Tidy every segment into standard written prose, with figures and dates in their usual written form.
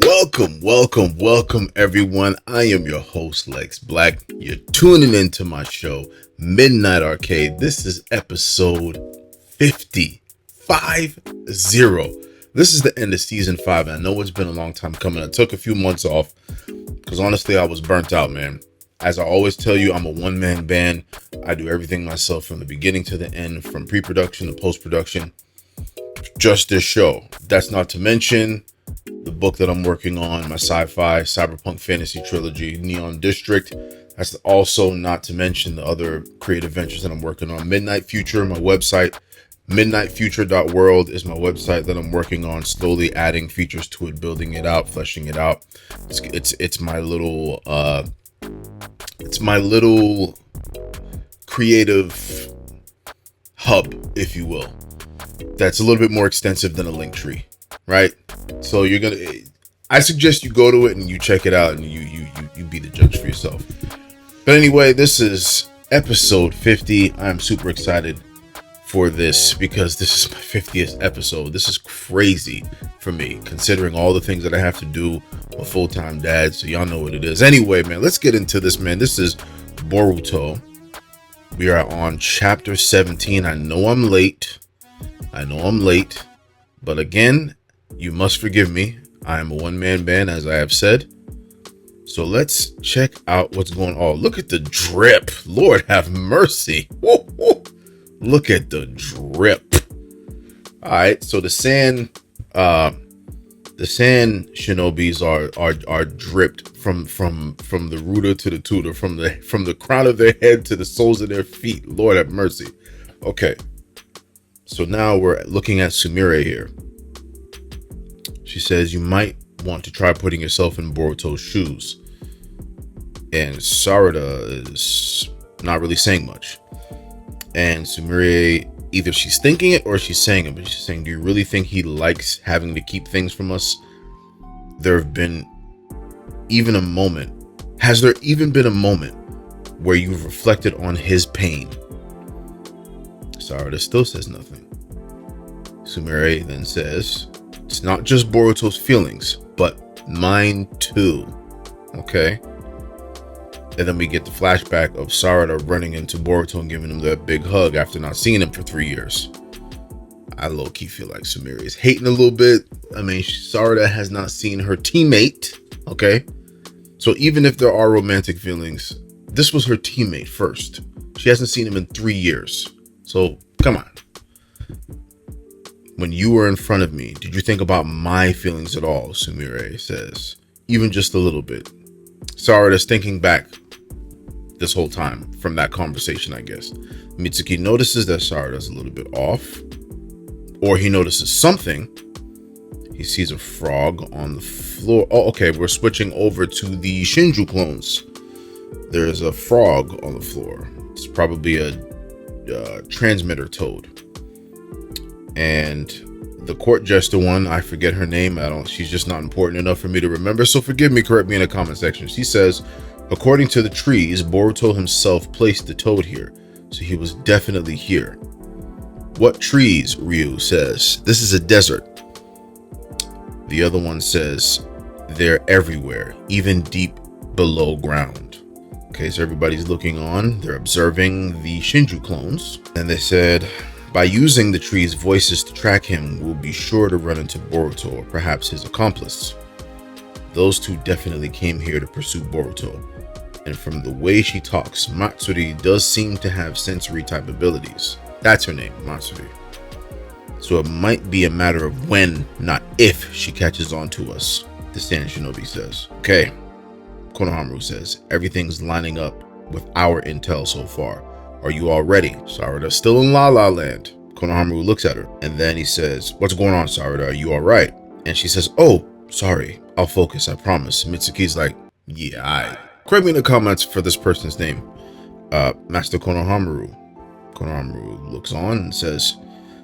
Welcome, everyone. I am your host, Lex Black. You're tuning into my show, Midnight Arcade. This is episode 50. This is the end of season 5, and I know it's been a long time coming. I took a few months off because honestly, I was burnt out, man. As I always tell you, I'm a one-man band. I do everything myself from the beginning to the end, from pre-production to post-production. Just this show. That's not to mention the book that I'm working on, my sci-fi cyberpunk fantasy trilogy, Neon District. That's also not to mention the other creative ventures that I'm working on. Midnight Future, my website, midnightfuture.world is my website that I'm working on, slowly adding features to it, building it out, fleshing it out. It's my little creative hub, if you will. That's a little bit more extensive than a link tree, right? So I suggest you go to it and you check it out and you be the judge for yourself. But anyway, this is episode 50. I'm super excited for this because this is my 50th episode. This is crazy for me, considering all the things that I have to do. I'm a full-time dad, so y'all know what it is. Anyway, man, let's get into this, man. This is Boruto. We are on chapter 17. I know I'm late, but again, you must forgive me. I am a one-man band, as I have said. So let's check out what's going on. Oh, look at the drip. Lord have mercy. Woo, woo. Look at the drip. All right, so the sand shinobis are dripped from the rooter to the tutor, from the crown of their head to the soles of their feet. Lord have mercy. Okay. So now we're looking at Sumire here. She says, you might want to try putting yourself in Boruto's shoes. And Sarada is not really saying much. And Sumire, either she's thinking it or she's saying it, but she's saying, do you really think he likes having to keep things from us? There have been even a moment. Has there even been a moment where you've reflected on his pain? Sarada still says nothing. Sumire then says, it's not just Boruto's feelings, but mine too. Okay. And then we get the flashback of Sarada running into Boruto and giving him that big hug after not seeing him for 3 years. I low-key feel like Sumire is hating a little bit. I mean, Sarada has not seen her teammate. Okay. So even if there are romantic feelings, this was her teammate first. She hasn't seen him in 3 years. So come on. When you were in front of me, did you think about my feelings at all? Sumire says, even just a little bit. Sarada's thinking back this whole time from that conversation, I guess. Mitsuki notices that Sarada's a little bit off, or he notices something. He sees a frog on the floor. Oh, okay, we're switching over to the Shinju clones. There's a frog on the floor. It's probably a transmitter toad. And the court jester one, I forget her name. She's just not important enough for me to remember. So forgive me, correct me in the comment section. She says, according to the trees, Boruto himself placed the toad here. So he was definitely here. What trees? Ryu says. This is a desert. The other one says, they're everywhere, even deep below ground. Okay, so everybody's looking on. They're observing the Shinju clones. And they said, by using the tree's voices to track him, we'll be sure to run into Boruto or perhaps his accomplice. Those two definitely came here to pursue Boruto. And from the way she talks, Matsuri does seem to have sensory type abilities. That's her name, Matsuri. So it might be a matter of when, not if, she catches on to us, the Sand Shinobi says. Okay, Konohamaru says, everything's lining up with our intel so far. Are you all ready? Sarada's still in La La Land. Konohamaru looks at her, and then he says, what's going on, Sarada? Are you all right? And she says, oh, sorry. I'll focus, I promise. Mitsuki's like, yeah, correct me in the comments for this person's name. Master Konohamaru. Konohamaru looks on and says,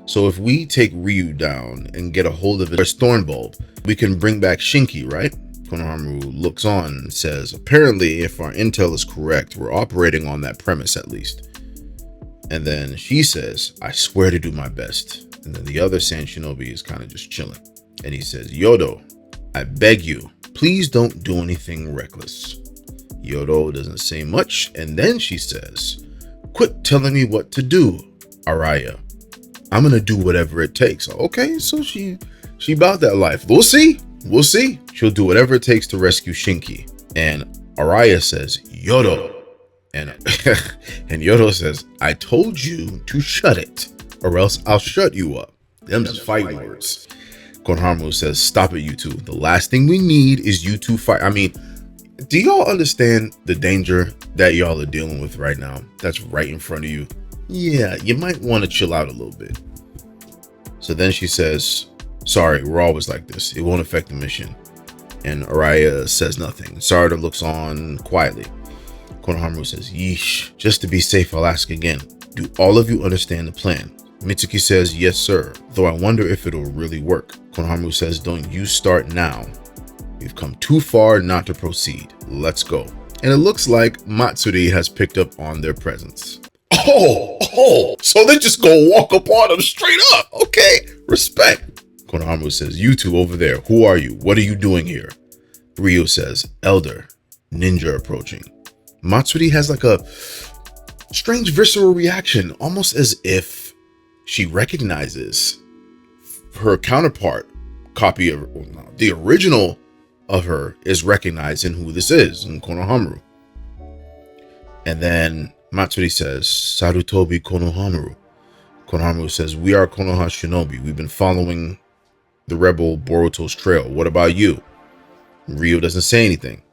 so if we take Ryu down and get a hold of his thorn bulb, we can bring back Shinki, right? Konohamaru looks on and says, apparently, if our intel is correct, we're operating on that premise at least. And then she says, I swear to do my best. And then the other Sand Shinobi is kind of just chilling. And he says, Yodo, I beg you, please don't do anything reckless. Yodo doesn't say much, and then she says, quit telling me what to do, Araya. I'm gonna do whatever it takes. Okay, so she about that life. We'll see. She'll do whatever it takes to rescue Shinki. And Araya says, Yodo. And Yodo says, I told you to shut it, or else I'll shut you up. Them just fighting words. Konohamaru says, stop it, you two. The last thing we need is you two fight. I mean, do y'all understand the danger that y'all are dealing with right now? That's right in front of you. Yeah, you might want to chill out a little bit. So then she says, sorry, we're always like this. It won't affect the mission. And Araya says nothing. Sarada looks on quietly. Konohamaru says, yeesh, just to be safe, I'll ask again. Do all of you understand the plan? Mitsuki says, yes, sir, though I wonder if it'll really work. Konohamaru says, don't you start now. We've come too far not to proceed. Let's go. And it looks like Matsuri has picked up on their presence. Oh, so they just go walk up on them straight up. Okay, respect. Konohamaru says, you two over there, who are you? What are you doing here? Ryo says, elder, ninja approaching. Matsuri has like a strange visceral reaction, almost as if she recognizes her counterpart copy of the original of her is recognizing who this is in Konohamaru. And then Matsuri says, Sarutobi Konohamaru. Konohamaru says, we are Konoha Shinobi. We've been following the rebel Boruto's trail. What about you? Ryo doesn't say anything.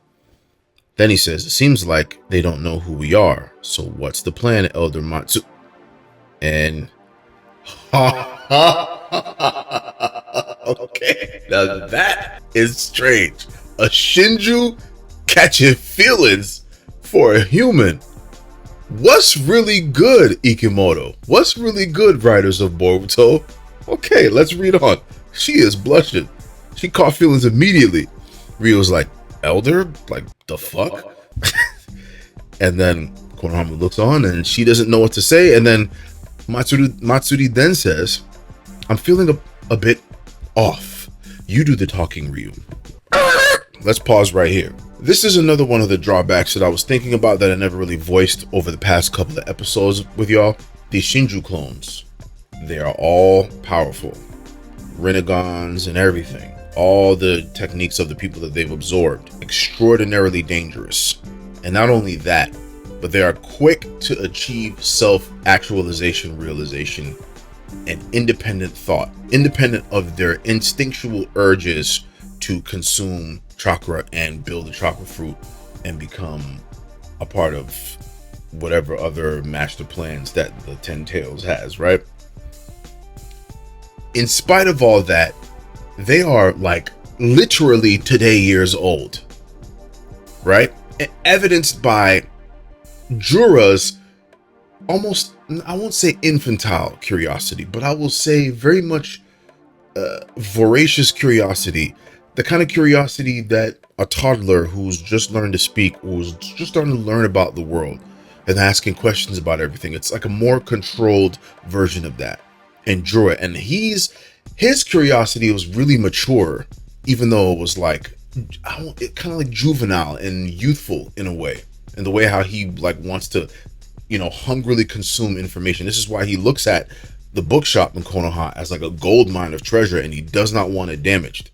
Then he says, it seems like they don't know who we are. So what's the plan, Elder Matsu? And okay, now that is strange. A Shinju catching feelings for a human. What's really good, Ikimoto? What's really good, writers of Boruto? Okay, let's read on. She is blushing. She caught feelings immediately. Ryo's like, elder? Like, the fuck? And then Konohamaru looks on and she doesn't know what to say. And then Matsuri then says, I'm feeling a bit off. You do the talking, Ryu. Let's pause right here. This is another one of the drawbacks that I was thinking about that I never really voiced over the past couple of episodes with y'all. These Shinju clones, they are all powerful. Renegons and everything. All the techniques of the people that they've absorbed. Extraordinarily dangerous. And not only that, but they are quick to achieve self-actualization, realization, and independent thought. Independent of their instinctual urges to consume chakra and build a chakra fruit and become a part of whatever other master plans that the Ten Tails has, right? In spite of all that, they are like literally today years old, right? Evidenced by Jura's almost, I won't say infantile curiosity, but I will say very much voracious curiosity. The kind of curiosity that a toddler who's just learned to speak, who's just starting to learn about the world and asking questions about everything. It's like a more controlled version of that. And Jura, and his curiosity was really mature, even though it was like, it kind of like juvenile and youthful in a way. And the way how he like wants to, hungrily consume information. This is why he looks at the bookshop in Konoha as like a gold mine of treasure, and he does not want it damaged.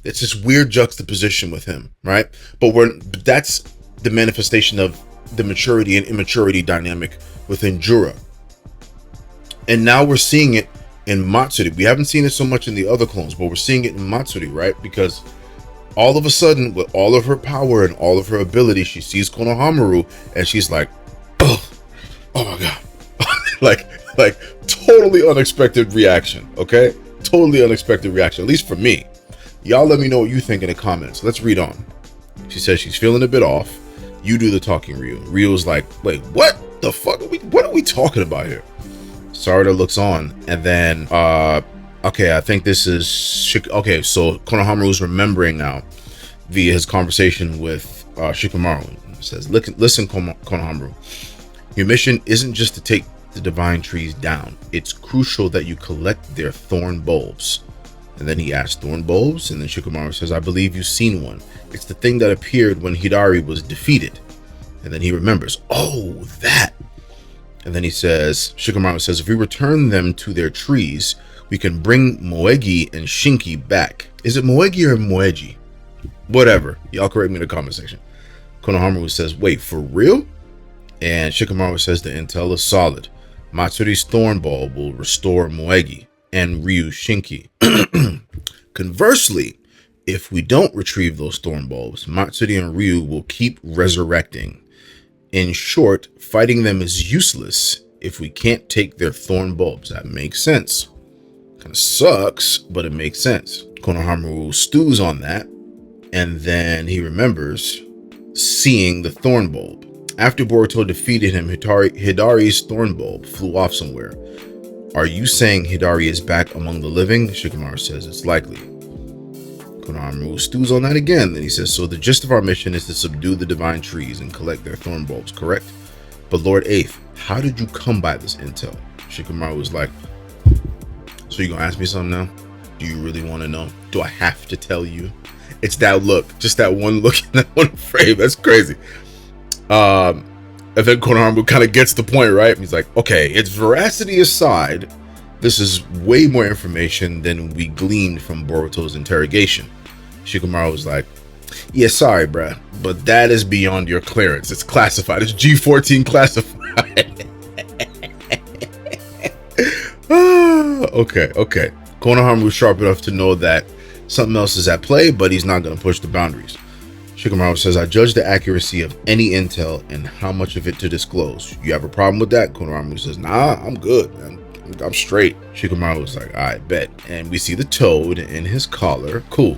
It's this weird juxtaposition with him, right? But that's the manifestation of the maturity and immaturity dynamic within Jura. And now we're seeing it in Matsuri. We haven't seen it so much in the other clones, but we're seeing it in Matsuri, right? Because all of a sudden, with all of her power and all of her ability, she sees Konohamaru and she's like, oh my God. like totally unexpected reaction, okay? Totally unexpected reaction, at least for me. Y'all let me know what you think in the comments. Let's read on. She says she's feeling a bit off. You do the talking, Ryu. Ryu's like, wait, what the fuck? What are we talking about here? Sarada looks on, and then, okay, I think this is, okay, so Konohamaru's remembering now via his conversation with Shikamaru. He says, listen, Konohamaru, your mission isn't just to take the divine trees down. It's crucial that you collect their thorn bulbs. And then he asked thorn bulbs, and then Shikamaru says, I believe you've seen one. It's the thing that appeared when Hidari was defeated. And then he remembers, oh, that. And then he says, Shikamaru says, if we return them to their trees, we can bring Moegi and Shinki back. Is it Moegi or Moeji? Whatever. Y'all correct me in the comment section. Konohamaru says, wait, for real? And Shikamaru says the intel is solid. Matsuri's thorn bulb will restore Moegi and Ryu Shinki. Conversely, if we don't retrieve those thorn bulbs, Matsuri and Ryu will keep resurrecting. In short, fighting them is useless if we can't take their thorn bulbs. That makes sense. Kind of sucks, but it makes sense. Konohamaru stews on that, and then he remembers seeing the thorn bulb. After Boruto defeated him, Hidari's thorn bulb flew off somewhere. Are you saying Hidari is back among the living? Shikamaru says it's likely. Konohamaru stews on that again. Then he says, so the gist of our mission is to subdue the divine trees and collect their thorn bulbs, correct? But Lord Eighth, how did you come by this intel? Shikamaru was like, so you gonna ask me something now? Do you really want to know? Do I have to tell you? It's that look, just that one look in that one frame. That's crazy. And then Konohamaru kind of gets the point, right? He's like, okay, its veracity aside, this is way more information than we gleaned from Boruto's interrogation. Shikamaru was like, yeah, sorry, bruh, but that is beyond your clearance. It's classified. It's G14 classified. Okay. Konohamaru is sharp enough to know that something else is at play, but he's not going to push the boundaries. Shikamaru says, I judge the accuracy of any intel and how much of it to disclose. You have a problem with that? Konohamaru says, nah, I'm good, man. I'm straight. Shikamaru was like, I bet. And we see the toad in his collar. Cool.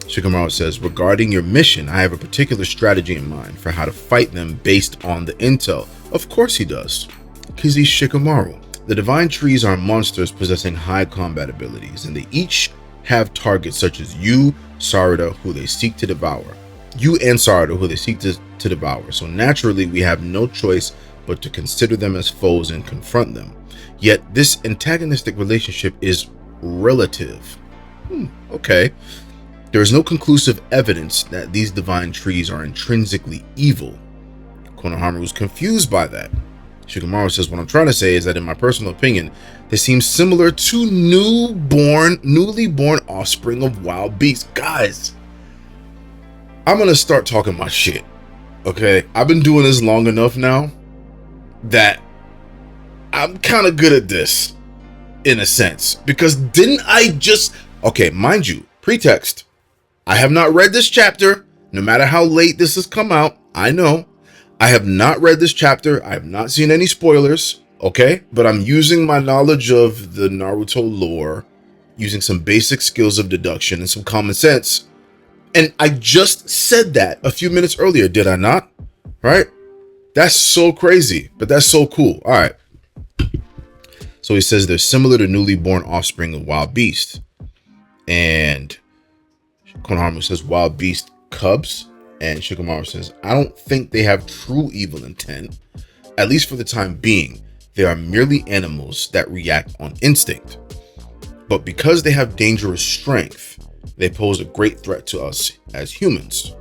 Shikamaru says, regarding your mission, I have a particular strategy in mind for how to fight them based on the intel. Of course he does, because he's Shikamaru. The divine trees are monsters possessing high combat abilities, and they each have targets such as you, Sarada, who they seek to devour. You and Sarada, who they seek to devour. So naturally, we have no choice but to consider them as foes and confront them. Yet this antagonistic relationship is relative. Okay. There is no conclusive evidence that these divine trees are intrinsically evil. Konohamaru is confused by that. Shikamaru says, what I'm trying to say is that in my personal opinion, they seem similar to newly born offspring of wild beasts. Guys, I'm going to start talking my shit. Okay. I've been doing this long enough now that I'm kind of good at this in a sense, because didn't I just, okay, mind you, pretext. I have not read this chapter, no matter how late this has come out. I know I have not read this chapter. I have not seen any spoilers. Okay. But I'm using my knowledge of the Naruto lore, using some basic skills of deduction and some common sense. And I just said that a few minutes earlier, did I not? Right? That's so crazy, but that's so cool. All right. So he says they're similar to newly born offspring of wild beasts. And Konohamaru says wild beast cubs. And Shikamaru says, I don't think they have true evil intent, at least for the time being. They are merely animals that react on instinct. But because they have dangerous strength, they pose a great threat to us as humans,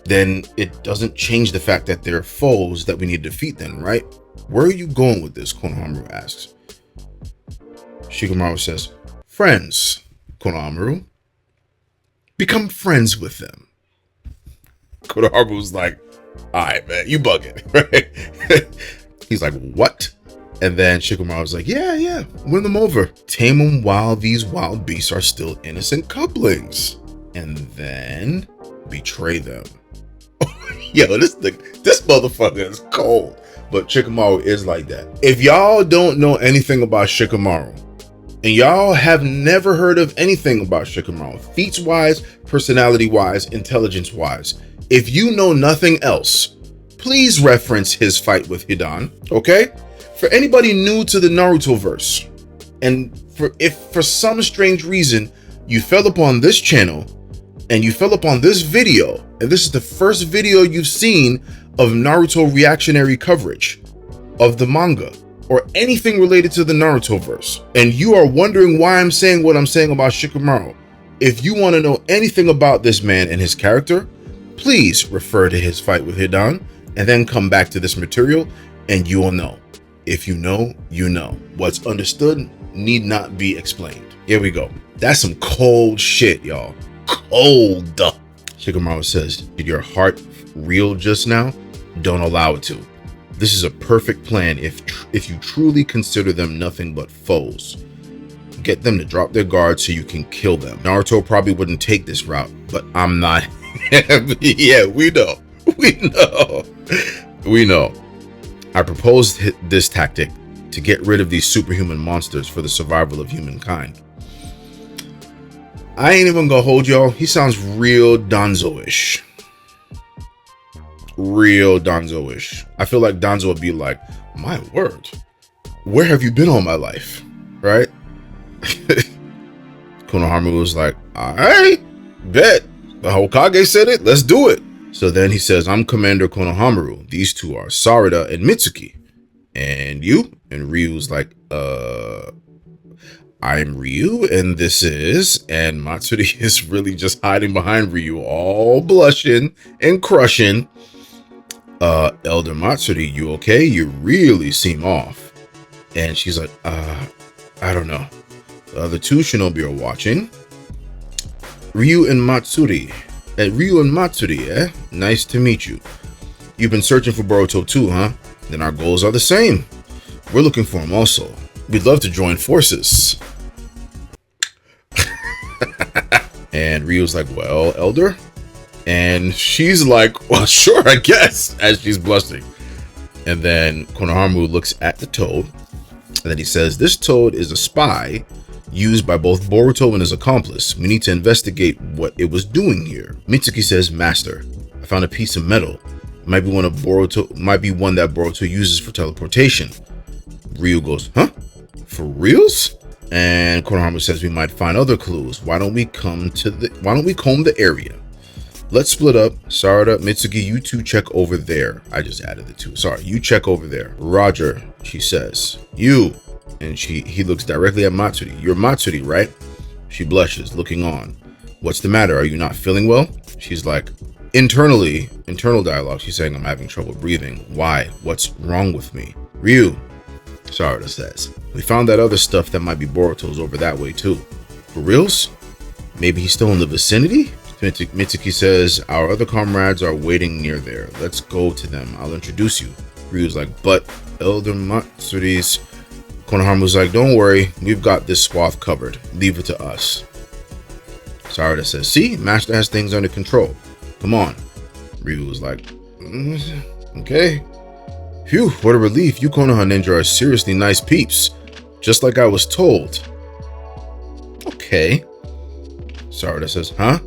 Then it doesn't change the fact that they're foes that we need to defeat then, right? Where are you going with this? Konohamaru asks. Shikamaru says, friends, Konohamaru. Become friends with them. Konohamaru's like, all right, man, you bugging, right? He's like, what? And then Shikamaru's like, yeah, win them over. Tame them while these wild beasts are still innocent couplings. And then betray them. Yo, this motherfucker is cold. But Shikamaru is like that. If y'all don't know anything about Shikamaru, and y'all have never heard of anything about Shikamaru, feats-wise, personality-wise, intelligence-wise, if you know nothing else, please reference his fight with Hidan, okay? For anybody new to the Naruto verse, and if for some strange reason you fell upon this channel and you fell upon this video, and this is the first video you've seen of Naruto reactionary coverage of the manga, or anything related to the Naruto verse, and you are wondering why I'm saying what I'm saying about Shikamaru, if you want to know anything about this man and his character, please refer to his fight with Hidan and then come back to this material and you will know. If you know, you know. What's understood need not be explained. Here we go. That's some cold shit, y'all. Cold. Shikamaru says, did your heart reel just now? Don't allow it to. This is a perfect plan if you truly consider them nothing but foes. Get them to drop their guard so you can kill them. Naruto probably wouldn't take this route, but I'm not. Yeah, we know. We know. I proposed this tactic to get rid of these superhuman monsters for the survival of humankind. I ain't even gonna hold y'all. He sounds real Danzo-ish. Real Danzo-ish. I feel like Danzo would be like, my word, where have you been all my life? Right? Konohamaru was like, alright, bet. The Hokage said it, let's do it. So then he says, I'm Commander Konohamaru. These two are Sarada and Mitsuki. And you? And Ryu's like, I'm Ryu, and this is, and Matsuri is really just hiding behind Ryu, all blushing and crushing. Elder Matsuri, you okay? You really seem off. And she's like, I don't know. The other two shinobi are watching. Ryu and Matsuri, eh? Nice to meet you. You've been searching for Boruto too, huh? Then our goals are the same. We're looking for him also. We'd love to join forces. And Ryu's like, well, Elder? And she's like, well, sure, I guess, as she's blushing. And then Konohamaru looks at the toad, and then he says, this toad is a spy used by both Boruto and his accomplice. We need to investigate what it was doing here. Mitsuki says, Master, I found a piece of metal. It might be one that Boruto uses for teleportation. Ryu goes, huh? For reals? And Konohamaru says we might find other clues. Why don't we comb the area? Let's split up. Sarada, Mitsuki, you two check over there. I just added the two. Sorry, you check over there. Roger, she says. You. And he looks directly at Matsuri. You're Matsuri, right? She blushes, looking on. What's the matter? Are you not feeling well? She's like, internal dialogue. She's saying, I'm having trouble breathing. Why? What's wrong with me? Ryu, Sarada says. We found that other stuff that might be Boruto's over that way too. For reals? Maybe he's still in the vicinity? Mitsuki says, our other comrades are waiting near there. Let's go to them. I'll introduce you. Ryu's like, but Elder Matsuri's... Konohamaru's like, don't worry. We've got this swath covered. Leave it to us. Sarada says, see? Master has things under control. Come on. Ryu was like, okay. Phew, what a relief. You Konoha ninja are seriously nice peeps. Just like I was told. Okay. Sarada says, huh?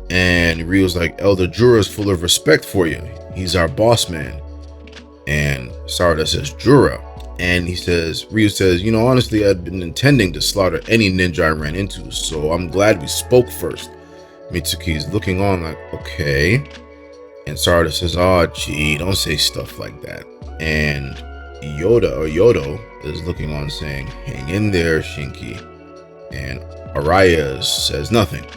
And Ryu's like, Elder Jura is full of respect for you. He's our boss man. And Sarada says, Jura. And Ryu says, you know, honestly, I'd been intending to slaughter any ninja I ran into, so I'm glad we spoke first. Mitsuki's looking on like, okay. And Sarada says, oh, gee, don't say stuff like that. And Yodo is looking on saying, hang in there, Shinki. And Araya says nothing.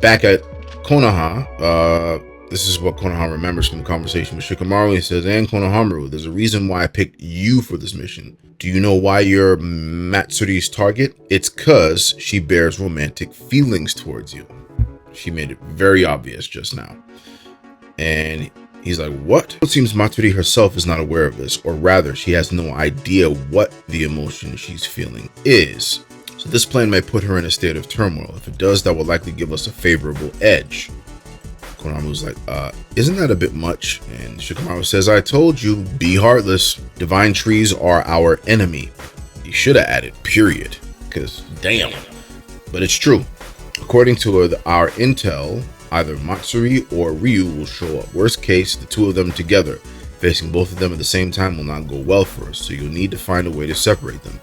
Back at Konoha, this is what Konoha remembers from the conversation with Shikamaru. He says, and Konohamaru, there's a reason why I picked you for this mission. Do you know why you're Matsuri's target? It's because she bears romantic feelings towards you. She made it very obvious just now. And he's like, what? It seems Matsuri herself is not aware of this, or rather, she has no idea what the emotion she's feeling is. So this plan may put her in a state of turmoil. If it does, that will likely give us a favorable edge. Konohamaru's like, isn't that a bit much? And Shikamaru says, I told you, be heartless. Divine trees are our enemy. You should have added period, because damn. But it's true. According to our intel, either Matsuri or Ryu will show up. Worst case, the two of them together. Facing both of them at the same time will not go well for us, so you'll need to find a way to separate them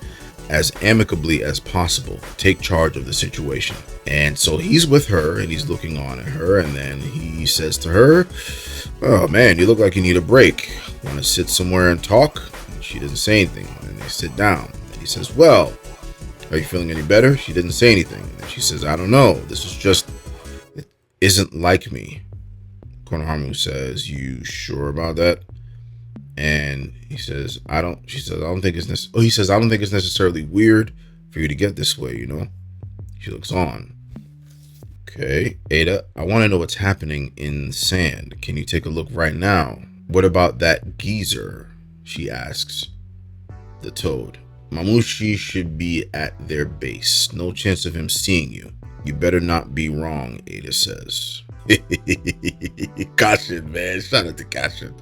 as amicably as possible. Take charge of the situation. And so he's with her and he's looking on at her, and then he says to her, oh man, you look like you need a break. Want to sit somewhere and talk? And She doesn't say anything. And they sit down. And he says, well, are you feeling any better? She didn't say anything. And she says, I don't know. This is just, it isn't like me. Konohamaru says, you sure about that? And he says, she says, I don't think it's necessarily weird for you to get this way, you know? She looks on. Okay, Ada, I want to know what's happening in sand. Can you take a look right now? What about that geezer? She asks. The toad. Mamushi should be at their base. No chance of him seeing you. You better not be wrong, Ada says. Kashin, man. Shout out to Kashin.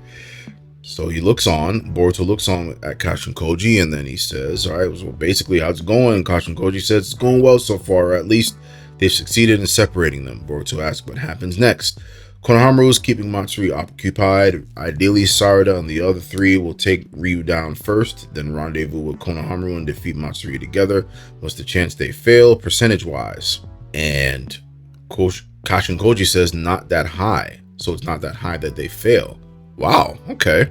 So he looks on. Boruto looks on at Kashin Koji, and then he says, all right, well, basically, how's it going? Kashin Koji says, it's going well so far, or at least they've succeeded in separating them. Boruto asks what happens next. Konohamaru is keeping Matsuri occupied. Ideally, Sarada and the other three will take Ryu down first, then rendezvous with Konohamaru and defeat Matsuri together. What's the chance they fail, percentage-wise? And Kashin Koji says, not that high. So it's not that high that they fail. Wow, okay.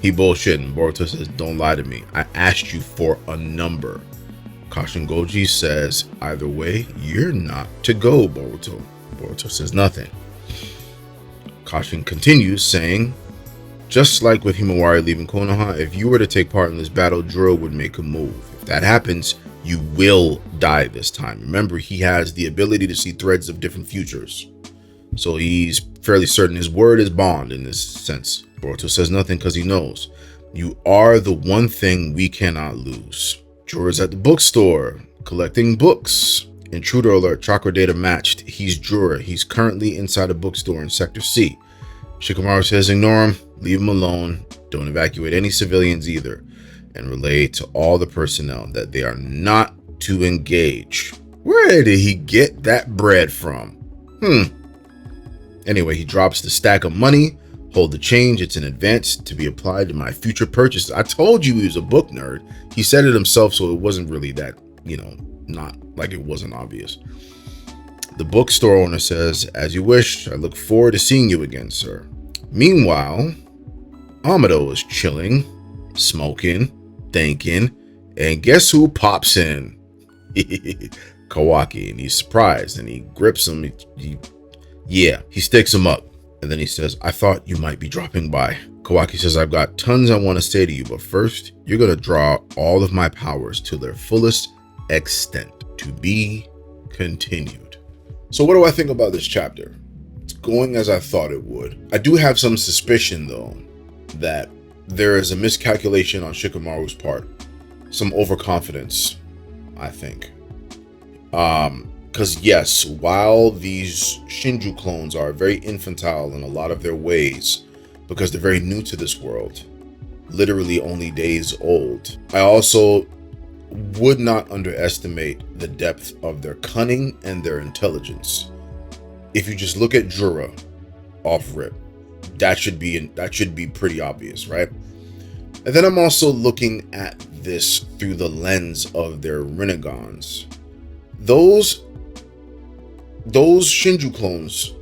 He bullshitting. Boruto says, don't lie to me. I asked you for a number. Kashin Koji says, either way, you're not to go, Boruto. Boruto says nothing. Kashin continues saying, just like with Himawari leaving Konoha, if you were to take part in this battle, Juro would make a move. If that happens, you will die this time. Remember, he has the ability to see threads of different futures. So he's fairly certain his word is bond in this sense. Boruto says nothing because he knows. You are the one thing we cannot lose. Juro's at the bookstore, collecting books. Intruder alert, chakra data matched. He's Jura. He's currently inside a bookstore in Sector C. Shikamaru says ignore him, leave him alone, don't evacuate any civilians either, and relay to all the personnel that they are not to engage. Where did he get that bread from? Anyway, he drops the stack of money. Hold the change. It's an advance to be applied to my future purchases. I told you he was a book nerd. He said it himself, so it wasn't really that, not like it wasn't obvious. The bookstore owner says, as you wish. I look forward to seeing you again, sir. Meanwhile, Amado is chilling, smoking, thinking, and guess who pops in? Kawaki, and he's surprised, and he grips him. He sticks him up, and then he says, I thought you might be dropping by. Kawaki says, I've got tons I want to say to you, but first, you're going to draw all of my powers to their fullest extent. To be continued. So what do I think about this chapter? It's going as I thought it would. I do have some suspicion, though, that there is a miscalculation on Shikamaru's part. Some overconfidence, I think. Because yes, while these Shinju clones are very infantile in a lot of their ways, because they're very new to this world, literally only days old, I also would not underestimate the depth of their cunning and their intelligence. If you just look at Jura off rip, that should be pretty obvious, right? And then I'm also looking at this through the lens of their renegons. Those Shinju clones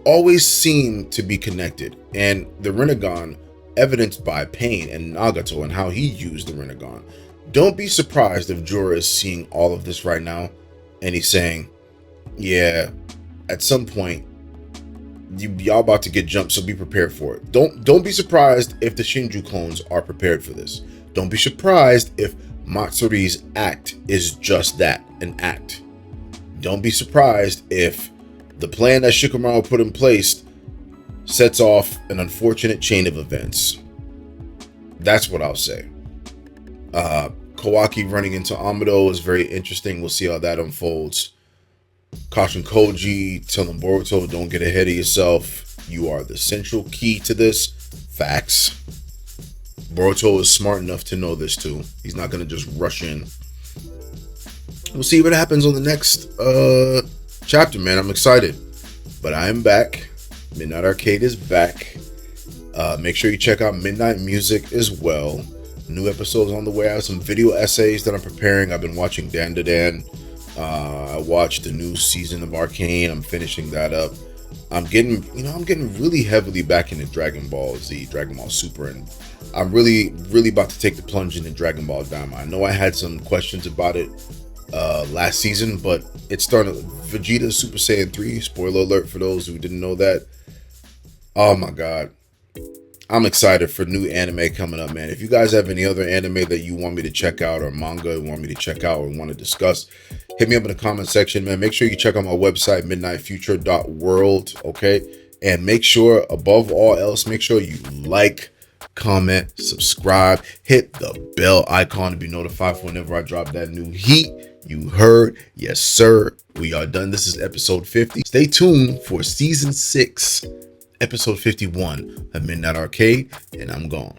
always seem to be connected, and the Renegon evidenced by Pain and Nagato and how he used the Renegon. Don't be surprised if Jura is seeing all of this right now and he's saying, yeah, at some point y'all about to get jumped, so be prepared for it. Don't be surprised if the Shinju clones are prepared for this. Don't be surprised if Matsuri's act is just that, an act. Don't be surprised if the plan that Shikamaru put in place sets off an unfortunate chain of events. That's what I'll say. Kawaki running into Amado is very interesting. We'll see how that unfolds. Kashin Koji telling Boruto, don't get ahead of yourself. You are the central key to this. Facts. Boruto is smart enough to know this too. He's not going to just rush in. We'll see what happens on the next chapter, man. I'm excited. But I am back. Midnight Arcade is back. Make sure you check out Midnight Music as well. New episodes on the way. I have some video essays that I'm preparing. I've been watching Dan to Dan. I watched the new season of Arcane. I'm finishing that up. I'm getting really heavily back into Dragon Ball Z, Dragon Ball Super, and I'm really about to take the plunge into Dragon Ball Daima. I know I had some questions about it last season, but it started Vegeta Super Saiyan 3. Spoiler alert for those who didn't know that. Oh my god. I'm excited for new anime coming up, man. If you guys have any other anime that you want me to check out, or manga you want me to check out or want to discuss, hit me up in the comment section, man. Make sure you check out my website, midnightfuture.world, okay? And make sure, above all else, make sure you like, comment, subscribe, hit the bell icon to be notified for whenever I drop that new heat. You heard? Yes, sir. We are done. This is episode 50. Stay tuned for season 6. Episode 51 of Midnight Arcade, and I'm gone.